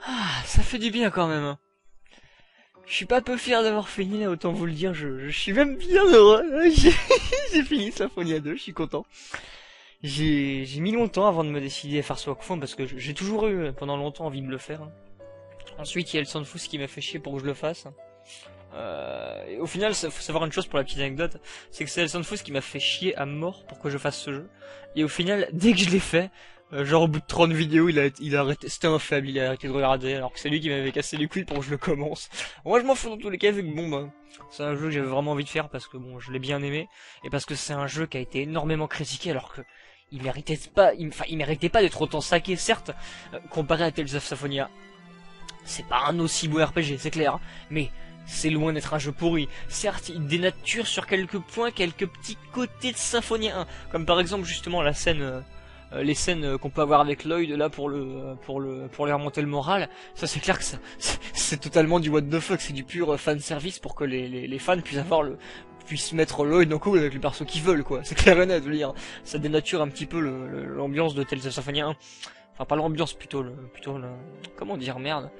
Ah, ça fait du bien quand même. Hein. Je suis pas peu fier d'avoir fini là, autant vous le dire. Je suis même bien heureux. J'ai fini Symphonia 2, je suis content. J'ai mis longtemps avant de me décider à faire ce walkthrough parce que j'ai toujours eu pendant longtemps envie de le faire. Hein. Ensuite, il y a le Sanfus qui m'a fait chier pour que je le fasse. Et au final, faut savoir une chose pour la petite anecdote, c'est que c'est El Sanfus qui m'a fait chier à mort pour que je fasse ce jeu. Et au final, dès que je l'ai fait, genre au bout de 30 vidéos, il a arrêté, c'était un faible, il a arrêté de regarder, alors que c'est lui qui m'avait cassé les couilles pour que je le commence. Moi je m'en fous dans tous les cas, vu que bon bah, c'est un jeu que j'avais vraiment envie de faire parce que bon, je l'ai bien aimé, et parce que c'est un jeu qui a été énormément critiqué alors que il méritait pas d'être autant saqué, certes, comparé à Tales of Symphonia. C'est pas un aussi beau RPG, c'est clair, mais c'est loin d'être un jeu pourri. Certes, il dénature sur quelques points, quelques petits côtés de Symphonia 1, comme par exemple justement la scène les scènes qu'on peut avoir avec Lloyd là pour lui remonter le moral, ça c'est clair que c'est totalement du what the fuck, c'est du pur fan service pour que les fans puissent mettre Lloyd en couple avec le perso qu'ils veulent, quoi. C'est clair et net, je veux dire. Ça dénature un petit peu l'ambiance de Tales of Symphonia 1. Enfin, pas l'ambiance, plutôt comment dire, merde.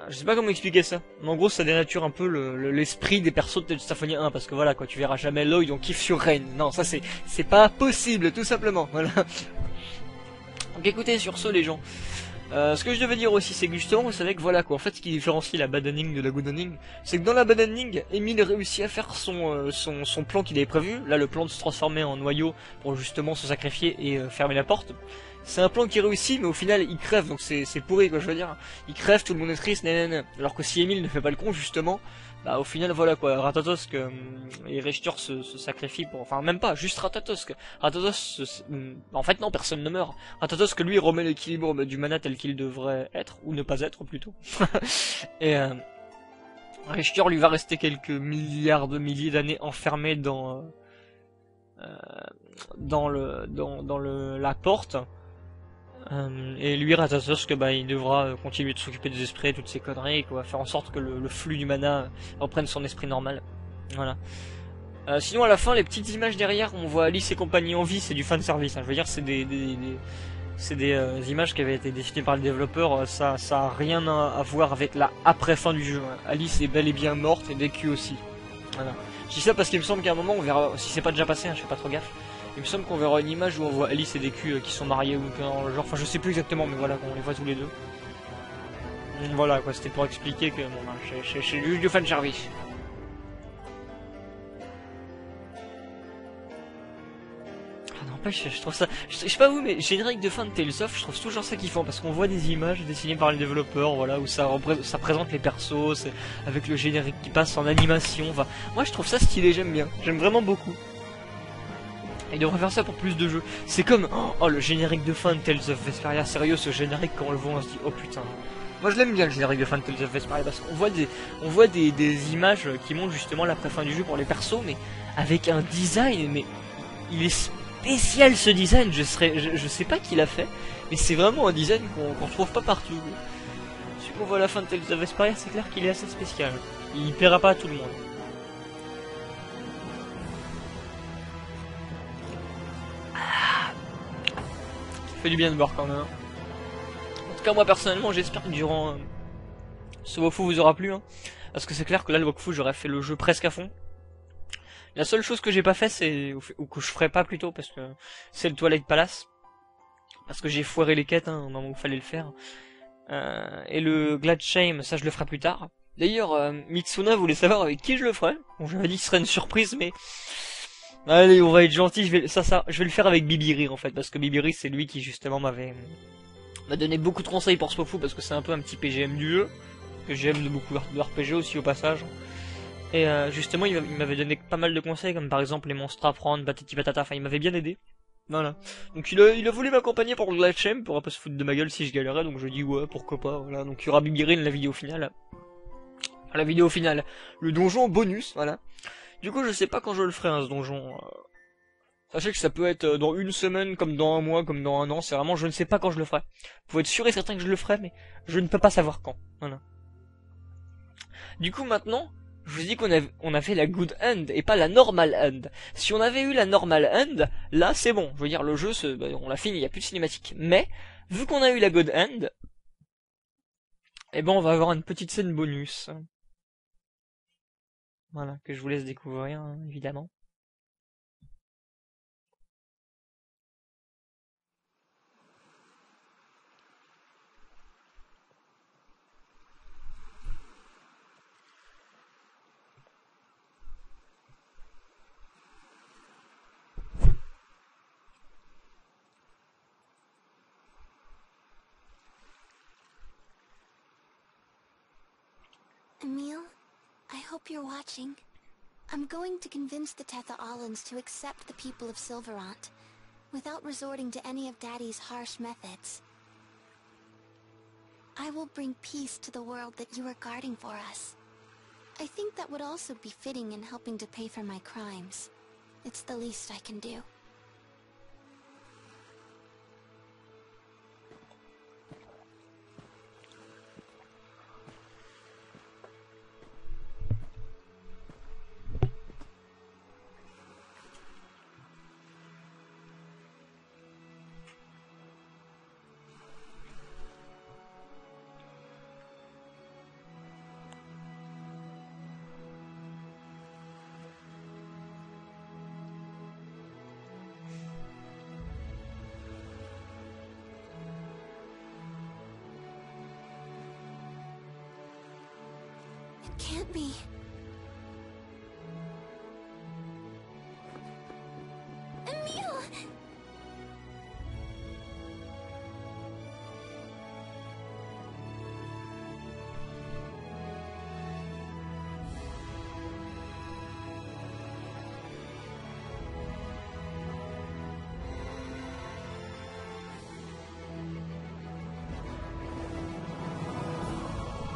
Je sais pas comment expliquer ça. Mais en gros, ça dénature un peu l'esprit des persos de Tales of Symphonia 1, parce que voilà, quoi, tu verras jamais Lloyd on kiffe sur Rain. Non, ça c'est pas possible, tout simplement. Voilà. Donc écoutez, sur ce, les gens. Ce que je devais dire aussi, c'est que justement, vous savez que voilà quoi, en fait, ce qui différencie la bad ending de la good ending, c'est que dans la bad ending, Emile réussit à faire son plan qu'il avait prévu, là le plan de se transformer en noyau pour justement se sacrifier et fermer la porte. C'est un plan qui réussit, mais au final il crève, donc c'est pourri quoi, je veux dire. Il crève, tout le monde est triste, nanana. Alors que si Emile ne fait pas le con justement, bah au final voilà quoi, Ratatosk et Richter se sacrifient pour, enfin même pas, juste Ratatosk. En fait non, personne ne meurt. Ratatosk lui remet l'équilibre du mana tel qu'il devrait être, ou ne pas être plutôt. Et Richter lui va rester quelques milliers d'années enfermé dans la porte. Et lui, Ratatosk, bah, il devra continuer de s'occuper des esprits et toutes ces conneries, quoi, faire en sorte que le flux du mana reprenne son esprit normal. Voilà. Sinon, à la fin, les petites images derrière, on voit Alice et compagnie en vie, c'est du fan service. Hein. Je veux dire, c'est des images qui avaient été dessinées par le développeur. Ça a rien à voir avec la après fin du jeu. Hein. Alice est bel et bien morte et Deku aussi. Voilà. Je dis ça parce qu'il me semble qu'à un moment, on verra, si c'est pas déjà passé, hein, je fais pas trop gaffe. Il me semble qu'on verra une image où on voit Alice et Deku qui sont mariés ou dans le genre, enfin je sais plus exactement, mais voilà, on les voit tous les deux. Donc voilà quoi, c'était pour expliquer que bon, bah, j'ai juste du fan service. Ah n'empêche, je trouve ça, je sais pas vous, mais générique de fin de Tales of, je trouve toujours ça kiffant parce qu'on voit des images dessinées par les développeurs, voilà, où ça présente les persos, avec le générique qui passe en animation. Enfin, moi je trouve ça stylé, j'aime bien, j'aime vraiment beaucoup. Il devrait faire ça pour plus de jeux. C'est comme, oh le générique de fin de Tales of Vesperia, sérieux ce générique quand on le voit on se dit oh putain. Moi je l'aime bien le générique de fin de Tales of Vesperia parce qu'on voit des images qui montrent justement l'après-fin du jeu pour les persos, mais avec un design, mais il est spécial ce design, je sais pas qui l'a fait, mais c'est vraiment un design qu'on retrouve pas partout. Celui qu'on voit à la fin de Tales of Vesperia, c'est clair qu'il est assez spécial. Il plaira pas à tout le monde. Fait du bien de boire quand même. En tout cas moi personnellement j'espère que durant ce Wakfu vous aura plu, hein, parce que c'est clair que là le Wakfu j'aurais fait le jeu presque à fond. La seule chose que j'ai pas fait c'est, ou que je ferai pas plutôt, parce que c'est le Twilight Palace, parce que j'ai foiré les quêtes au moment où il fallait le faire. Et le Glad Shame, ça je le ferai plus tard. D'ailleurs Mitsuna voulait savoir avec qui je le ferais. Bon j'avais dit que ce serait une surprise, mais allez, on va être gentil, je vais le faire avec Bibiri en fait, parce que Bibiri c'est lui qui justement m'a donné beaucoup de conseils pour ce Wakfu, parce que c'est un peu un petit PGM du jeu, que j'aime de beaucoup de RPG aussi au passage. Et justement il m'avait donné pas mal de conseils, comme par exemple les monstres à prendre, patati patata, enfin il m'avait bien aidé. Voilà. Donc il a voulu m'accompagner pour le Glad Shame, pour un peu se foutre de ma gueule si je galérais, donc je dis ouais, pourquoi pas, voilà. Donc il y aura Bibiri dans la vidéo finale. La vidéo finale. Le donjon bonus, voilà. Du coup, je sais pas quand je le ferai, hein, ce donjon. Sachez que ça peut être dans une semaine, comme dans un mois, comme dans un an. C'est vraiment, je ne sais pas quand je le ferai. Vous pouvez être sûr et certain que je le ferai, mais je ne peux pas savoir quand. Voilà. Du coup, maintenant, je vous dis qu'on a fait la good end et pas la normal end. Si on avait eu la normal end, là, c'est bon. Je veux dire, le jeu, on l'a fini, il n'y a plus de cinématique. Mais, vu qu'on a eu la good end, eh ben, on va avoir une petite scène bonus. Voilà, que je vous laisse découvrir, hein, évidemment. Emile, I hope you're watching. I'm going to convince the Tetha-Allans to accept the people of Silverant, without resorting to any of Daddy's harsh methods. I will bring peace to the world that you are guarding for us. I think that would also be fitting in helping to pay for my crimes. It's the least I can do. can't be. Emile!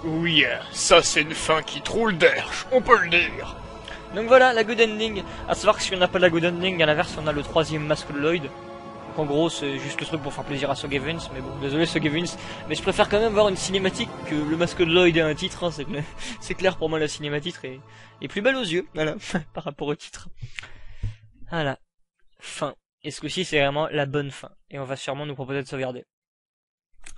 Oui, ça c'est une fin qui troule d'air, on peut le dire. Donc voilà, la good ending. À savoir que si on n'a pas la good ending, à l'inverse, on a le troisième masque de Lloyd. Donc en gros, c'est juste le truc pour faire plaisir à Sog Evans, mais bon, désolé Sog Evans, mais je préfère quand même voir une cinématique que le masque de Lloyd et un titre, hein, c'est clair pour moi, la cinématique est plus belle aux yeux, voilà, par rapport au titre. Voilà, fin. Et ce coup-ci, c'est vraiment la bonne fin, et on va sûrement nous proposer de sauvegarder.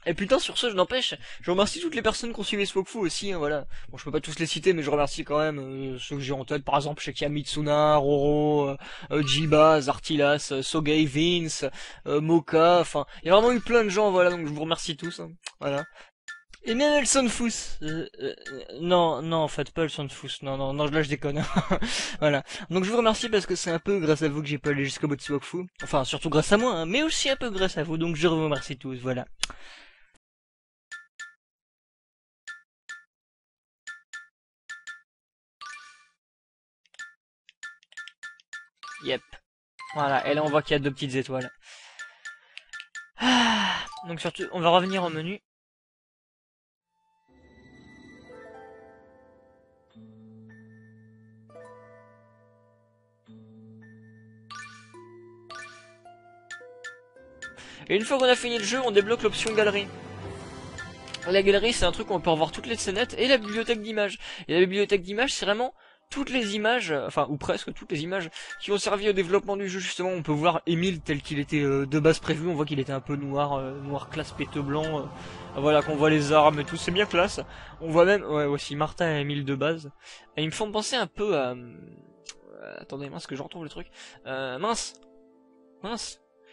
Et putain, sur ce, je n'empêche, je remercie toutes les personnes qui ont suivi ce Wokfu aussi, hein, voilà. Bon, je peux pas tous les citer, mais je remercie quand même ceux que j'ai en tête. Par exemple, je sais qu'il y a Mitsuna, Roro, Jiba, Zartilas, Sogei, Vince, Moka, enfin, il y a vraiment eu plein de gens, voilà, donc je vous remercie tous, hein, voilà. Et même le Sonfus, non, en fait, pas le Sonfus, non, là je déconne, voilà. Donc je vous remercie parce que c'est un peu grâce à vous que j'ai pas allé jusqu'au bout de ce Wokfu, enfin, surtout grâce à moi, hein, mais aussi un peu grâce à vous, donc je vous remercie tous, voilà. Yep. Voilà, et là on voit qu'il y a 2 petites étoiles. Ah, donc surtout, on va revenir au menu. Et une fois qu'on a fini le jeu, on débloque l'option galerie. La galerie, c'est un truc où on peut revoir toutes les scénettes et la bibliothèque d'images. Et la bibliothèque d'images, c'est vraiment toutes les images, enfin, ou presque toutes les images qui ont servi au développement du jeu, justement. On peut voir Emile tel qu'il était de base prévu. On voit qu'il était un peu noir, noir classe péteux blanc. Voilà, qu'on voit les armes et tout, c'est bien classe. On voit même, ouais, aussi Martha et Emile de base. Et ils me font penser un peu à... attendez, mince, que je retrouve le truc. Mince.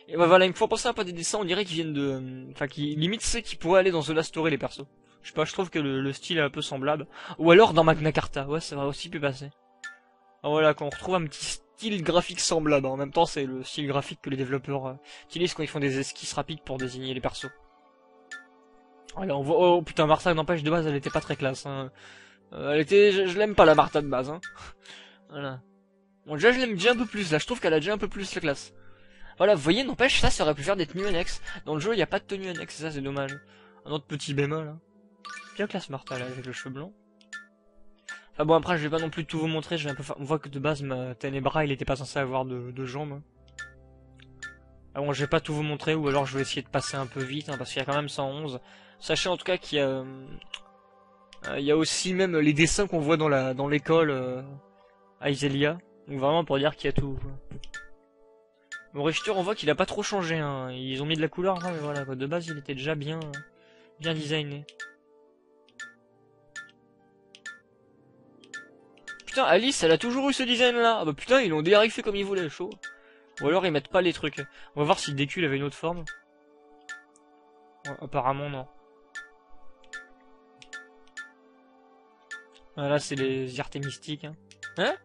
Et bah voilà, ils me font penser un peu à des dessins, on dirait qu'ils viennent de... Enfin, qui limite c'est qu'ils pourraient aller dans The Last Story, les persos. Je sais pas, je trouve que le style est un peu semblable. Ou alors dans Magna Carta, ouais, ça va aussi pu passer. Ah voilà, quand on retrouve un petit style graphique semblable. En même temps, c'est le style graphique que les développeurs utilisent quand ils font des esquisses rapides pour désigner les persos. Voilà, on voit... Oh putain, Martha, n'empêche, de base, elle était pas très classe. Hein. Elle était... Je l'aime pas, la Martha de base. Hein. Voilà. Bon, déjà, je l'aime déjà un peu plus, là. Je trouve qu'elle a déjà un peu plus la classe. Voilà, vous voyez, n'empêche, ça aurait pu faire des tenues annexes. Dans le jeu, il n'y a pas de tenue annexe, ça c'est dommage. Un autre petit bémol, là. Bien classe Martha, là, avec le cheveu blanc. Enfin bon, après, je vais pas non plus tout vous montrer, je vais un peu faire... On voit que de base, ma Ténébra, il était pas censé avoir de jambes. Ah bon, je vais pas tout vous montrer, ou alors je vais essayer de passer un peu vite, hein, parce qu'il y a quand même 111. Sachez en tout cas qu'il y a... il y a aussi même les dessins qu'on voit dans l'école à Iselia. Donc vraiment pour dire qu'il y a tout, quoi. Bon, Richter, on voit qu'il a pas trop changé, hein. Ils ont mis de la couleur, hein, mais voilà, quoi. De base, il était déjà bien designé. Putain, Alice, elle a toujours eu ce design-là. Ah bah putain, ils l'ont dérivé comme ils voulaient, chaud. Ou alors, ils mettent pas les trucs. On va voir si Décul avait une autre forme. Ouais, apparemment, non. Voilà, c'est les artémistiques, hein. Hein?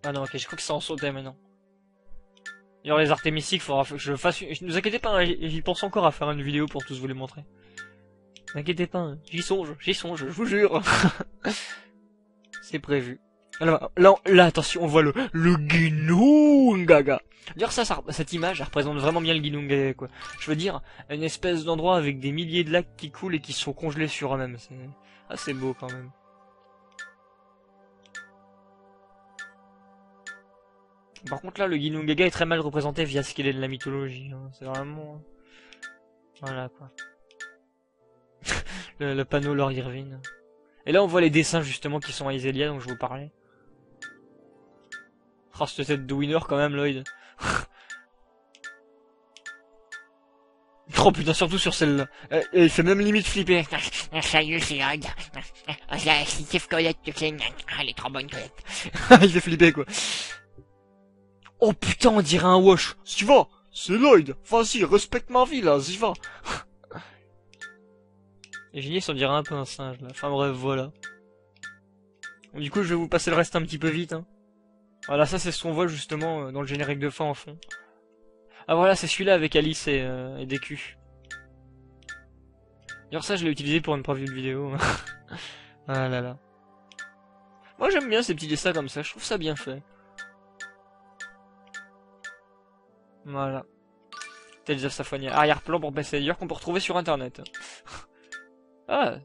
Ah non, ok, je crois que ça en sautait maintenant. D'ailleurs, les artémistiques, faudra que je fasse... Ne vous inquiétez pas, hein, j'y pense encore à faire une vidéo pour tous vous les montrer. Ne vous inquiétez pas, hein, j'y songe, je vous jure. C'est prévu. Alors, là, attention, on voit le Ginnungaga. D'ailleurs, cette image, elle représente vraiment bien le Ginnungaga, quoi. Je veux dire, une espèce d'endroit avec des milliers de lacs qui coulent et qui sont congelés sur eux-mêmes. C'est assez beau, quand même. Par contre là, le Ginnungaga est très mal représenté via ce qu'il est de la mythologie. Hein. C'est vraiment... Voilà quoi. le panneau Lord Irvine. Et là on voit les dessins justement qui sont à Iselia dont je vous parlais. Oh cette tête de winner quand même Lloyd. Oh putain, surtout sur celle-là. Il fait même limite flipper. Salut, c'est Lloyd. C'est Colette, tu sais. Elle est trop bonne, Colette. Il fait flipper quoi. Oh putain, on dirait un wash. S'y va, c'est Lloyd. Vas-y, respecte ma vie là, s'y va. Et Génies, on dirait un peu un singe là. Enfin bref, voilà. Donc, du coup, je vais vous passer le reste un petit peu vite. Hein. Voilà, ça c'est ce qu'on voit justement dans le générique de fin en fond. Ah voilà, c'est celui-là avec Alice et Deku. D'ailleurs ça, je l'ai utilisé pour une preview de vidéo. Ah là là. Moi j'aime bien ces petits dessins comme ça, je trouve ça bien fait. Voilà. Tales of Symphonia. Arrière-plan pour PC, d'ailleurs qu'on peut retrouver sur internet. Ah,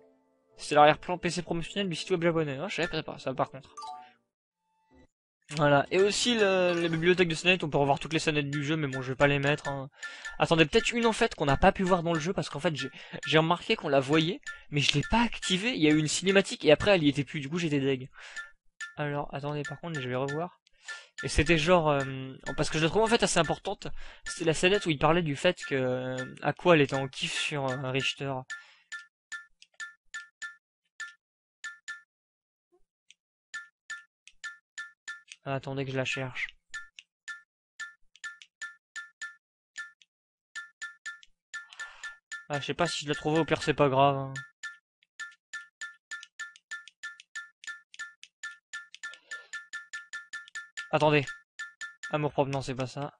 c'est l'arrière-plan PC promotionnel du site web japonais. Ah, je savais pas ça par contre. Voilà, et aussi la bibliothèque de scénettes, on peut revoir toutes les scénettes du jeu, mais bon, je vais pas les mettre. Hein. Attendez, peut-être une en fait qu'on n'a pas pu voir dans le jeu, parce qu'en fait, j'ai remarqué qu'on la voyait, mais je l'ai pas activée. Il y a eu une cinématique, et après, elle y était plus, du coup, j'étais deg. Alors, attendez, par contre, je vais revoir. Et c'était genre, parce que je la trouve en fait assez importante, c'était la scénette où il parlait du fait que Aqua, elle était en kiff sur Richter. Ah, attendez que je la cherche. Ah, je sais pas si je l'ai trouvé, au pire c'est pas grave. Hein. Attendez. Amour propre, non c'est pas ça.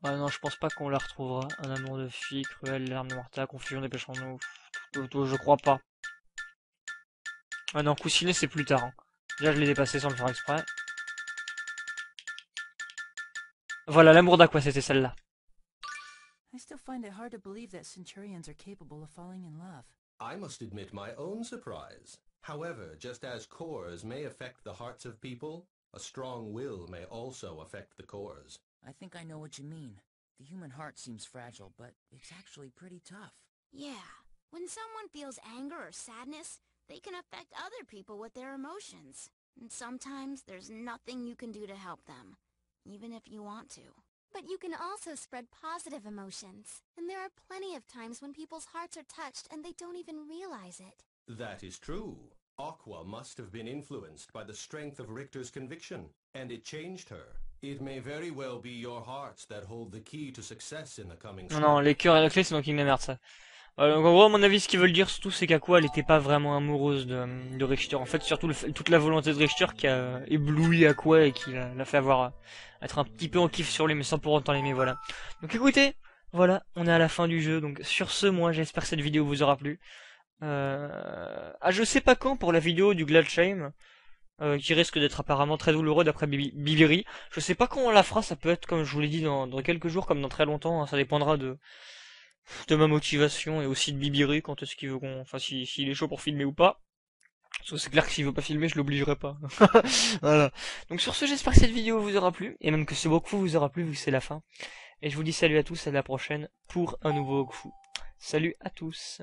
Ah non, je pense pas qu'on la retrouvera. Un amour de fille, cruel, l'arme de Martha, confusion, dépêchons-nous. Je crois pas. Ah non, coussinet c'est plus tard. Hein. Déjà je l'ai dépassé sans le faire exprès. Voilà, l'amour d'Aqua, c'était celle-là. I still find it hard to believe that Centurions are capable of falling in love. I must admit my own surprise. However, just as cores may affect the hearts of people, a strong will may also affect the cores. I think I know what you mean. The human heart seems fragile, but it's actually pretty tough. Yeah, when someone feels anger or sadness, they can affect other people with their emotions. And sometimes there's nothing you can do to help them, even if you want to. But you can also spread positive emotions. And there are plenty of times when people's hearts are touched and they don't even realize it. That is true. Aqua must have been influenced by the strength of Richter's conviction, and it changed her. It may very well be your hearts that hold the key to success in the coming. Non, les cœurs et la clé, c'est donc une merde ça. Donc en gros, à mon avis, ce qu'ils veulent dire surtout, c'est qu'Aqua, elle était pas vraiment amoureuse de Richter. En fait, surtout toute la volonté de Richter qui a ébloui Aqua et qui l'a fait être un petit peu en kiff sur lui, mais sans pour autant l'aimer, voilà. Donc écoutez, voilà, on est à la fin du jeu. Donc sur ce, moi, j'espère que cette vidéo vous aura plu. Je sais pas quand pour la vidéo du Gladshame, qui risque d'être apparemment très douloureux d'après Bibiri. Je sais pas quand on la fera, ça peut être comme je vous l'ai dit dans quelques jours, comme dans très longtemps, hein, ça dépendra de ma motivation et aussi de Bibiri, quand est-ce qu'il veut qu'on, enfin s'il est chaud pour filmer ou pas. Parce que c'est clair que s'il veut pas filmer, je l'obligerai pas. Voilà. Donc sur ce, j'espère que cette vidéo vous aura plu, et même que ce Wakfu vous aura plu vu que c'est la fin. Et je vous dis salut à tous, à la prochaine pour un nouveau Wakfu. Salut à tous.